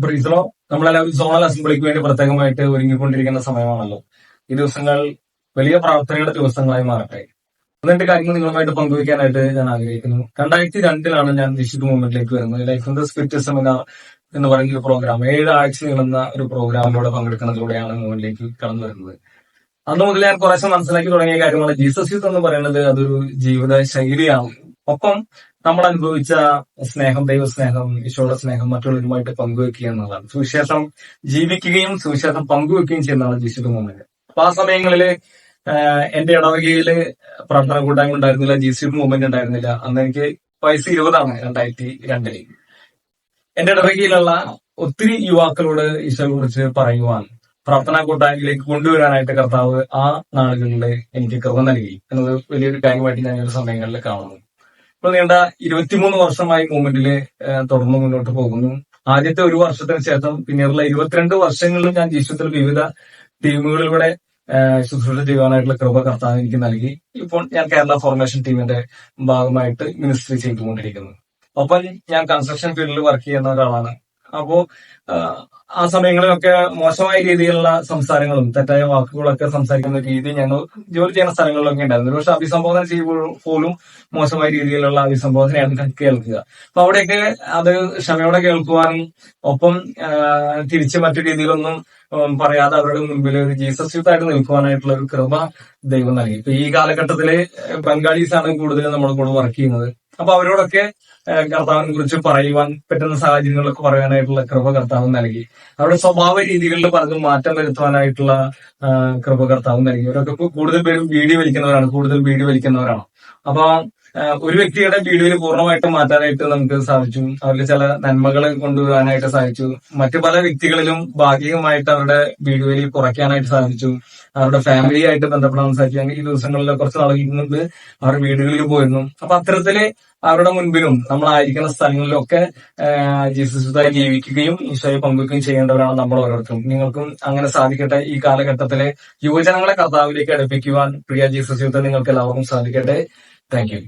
ബ്രീസറോ നമ്മളെല്ലാവരും സോണൽ അസംബ്ലിക്ക് വേണ്ടി പ്രത്യേകമായിട്ട് ഒരുങ്ങിക്കൊണ്ടിരിക്കുന്ന സമയമാണല്ലോ. ഈ ദിവസങ്ങൾ വലിയ പ്രാർത്ഥനയുടെ ദിവസങ്ങളായി മാറട്ടെ. അതിന്റെ കാര്യങ്ങൾ നിങ്ങളുമായിട്ട് പങ്കുവയ്ക്കാനായിട്ട് ഞാൻ ആഗ്രഹിക്കുന്നു. 2002 ഞാൻ ദിശിത് മൂവ്മെന്റിലേക്ക് വരുന്നത്. Life in the spirit seminar എന്ന് പറയുന്ന ഒരു പ്രോഗ്രാം, 7 ആഴ്ച നീളുന്ന ഒരു പ്രോഗ്രാമിലൂടെ പങ്കെടുക്കുന്നതിലൂടെയാണ് മൂവ്മെന്റിലേക്ക് കടന്നു വരുന്നത്. അന്ന് മുതൽ ഞാൻ കുറേശ്ശെ മനസ്സിലാക്കി തുടങ്ങിയ കാര്യമാണ് ജീസസ് യൂത്ത് എന്ന് പറയുന്നത് അതൊരു ജീവിത ശൈലിയാണ്. ഒപ്പം നമ്മൾ അനുഭവിച്ച സ്നേഹം, ദൈവസ്നേഹം, ഈശോയുടെ സ്നേഹം മറ്റുള്ളവരുമായിട്ട് പങ്കുവെക്കുക എന്നതാണ്. സുവിശേഷം ജീവിക്കുകയും സുവിശേഷം പങ്കുവെക്കുകയും ചെയ്യുന്നതാണ് ജീസസ് മൂവ്മെന്റ്. അപ്പൊ ആ സമയങ്ങളില് എന്റെ ഇടവകയില് പ്രാർത്ഥന കൂട്ടായ്മ ഉണ്ടായിരുന്നില്ല, ജീസസ് മൂവ്മെന്റ് ഉണ്ടായിരുന്നില്ല. അന്ന് എനിക്ക് വയസ്സ് 20 2002. എന്റെ ഇടവകയിലുള്ള ഒത്തിരി യുവാക്കളോട് ഈശോയെ കുറിച്ച് പറയുവാൻ, പ്രാർത്ഥനാ കൂട്ടായ്മയിലേക്ക് കൊണ്ടുവരാനായിട്ട് കർത്താവ് ആ നാളുകളിൽ എനിക്ക് കൃപ നൽകി എന്നത് വലിയൊരു കാര്യമായിട്ട് ഞാൻ ഈ സമയങ്ങളിൽ കാണുന്നു. ഇപ്പോൾ നീണ്ട 23 വർഷമായി മൂവ്മെന്റില് തുടർന്ന് മുന്നോട്ട് പോകുന്നു. ആദ്യത്തെ 1 വർഷത്തിന് ശേഷം പിന്നീടുള്ള 22 വർഷങ്ങളിൽ ഞാൻ ജീവിതത്തിൽ വിവിധ ടീമുകളിലൂടെ ശുശ്രൂഷ ചെയ്യുവാനായിട്ടുള്ള കൃപ കർത്താവ് എനിക്ക് നൽകി. ഇപ്പോൾ ഞാൻ കേരള ഫോർമേഷൻ ടീമിന്റെ ഭാഗമായിട്ട് മിനിസ്ട്രി ചെയ്തുകൊണ്ടിരിക്കുന്നു. ഒപ്പം ഞാൻ കൺസ്ട്രക്ഷൻ ഫീൽഡിൽ വർക്ക് ചെയ്യുന്ന ഒരാളാണ്. അപ്പോ ആ സമയങ്ങളിലൊക്കെ മോശമായ രീതിയിലുള്ള സംസാരങ്ങളും തെറ്റായ വാക്കുകളൊക്കെ സംസാരിക്കുന്ന രീതി ഞങ്ങൾ ജോലി ചെയ്യുന്ന സ്ഥലങ്ങളിലൊക്കെ ഉണ്ടായിരുന്നു. പക്ഷെ അഭിസംബോധന ചെയ്യുമ്പോൾ പോലും മോശമായ രീതിയിലുള്ള അഭിസംബോധനയാണ് കേൾക്കുക. അപ്പൊ അവിടെയൊക്കെ അത് ക്ഷമയോടെ കേൾക്കുവാനും ഒപ്പം തിരിച്ച് മറ്റു രീതിയിലൊന്നും പറയാതെ അവരുടെ മുൻപിൽ ഒരു ജീസസ് യൂത്ത് ആയിട്ട് നിൽക്കുവാനായിട്ടുള്ള ഒരു കൃപ ദൈവം നൽകി. ഇപ്പൊ ഈ കാലഘട്ടത്തില് ബംഗാളീസാണ് കൂടുതൽ നമ്മുടെ കൂടെ വർക്ക് ചെയ്യുന്നത്. അപ്പൊ അവരോടൊക്കെ കർത്താവിനെ കുറിച്ച് പറയുവാൻ പറ്റുന്ന സാഹചര്യങ്ങളിലൊക്കെ പറയാനായിട്ടുള്ള കൃപ കർത്താവ് നൽകി. അവരുടെ സ്വഭാവ രീതികളിൽ പലതും മാറ്റം വരുത്തുവാനായിട്ടുള്ള കൃപ കർത്താവ് നൽകി. അവരൊക്കെ കൂടുതൽ പേരും ബീഡി വലിക്കുന്നവരാണ്. അപ്പൊ ഒരു വ്യക്തിയുടെ ബീഡിയിൽ പൂർണ്ണമായിട്ടും മാറ്റാനായിട്ട് നമുക്ക് സാധിച്ചു. അവരിൽ ചില നന്മകൾ കൊണ്ടുവരാനായിട്ട് സാധിച്ചു. മറ്റു പല വ്യക്തികളിലും ഭാഗികമായിട്ട് അവരുടെ ബീഡിവലി കുറയ്ക്കാനായിട്ട് സാധിച്ചു. അവരുടെ ഫാമിലി ആയിട്ട് ബന്ധപ്പെടാൻ സാധിച്ചു. അങ്ങനെ ഈ ദിവസങ്ങളിൽ കുറച്ച് നാളുകൾക്ക് മുമ്പ് അവരുടെ വീടുകളിൽ പോയിരുന്നു. അപ്പൊ അത്തരത്തില് അവരുടെ മുൻപിലും നമ്മളായിരിക്കുന്ന സ്ഥലങ്ങളിലൊക്കെ ജീസസുമായി ജീവിക്കുകയും ഈശോയെ പങ്കുവയ്ക്കുകയും ചെയ്യേണ്ടവരാണ് നമ്മൾ ഓരോരുത്തരും. നിങ്ങൾക്കും അങ്ങനെ സാധിക്കട്ടെ. ഈ കാലഘട്ടത്തിലെ യുവജനങ്ങളെ കർത്താവിലേക്ക് അടുപ്പിക്കുവാൻ പ്രിയ ജീസസ് യൂത്ത് നിങ്ങൾക്ക് എല്ലാവർക്കും സാധിക്കട്ടെ. Thank you.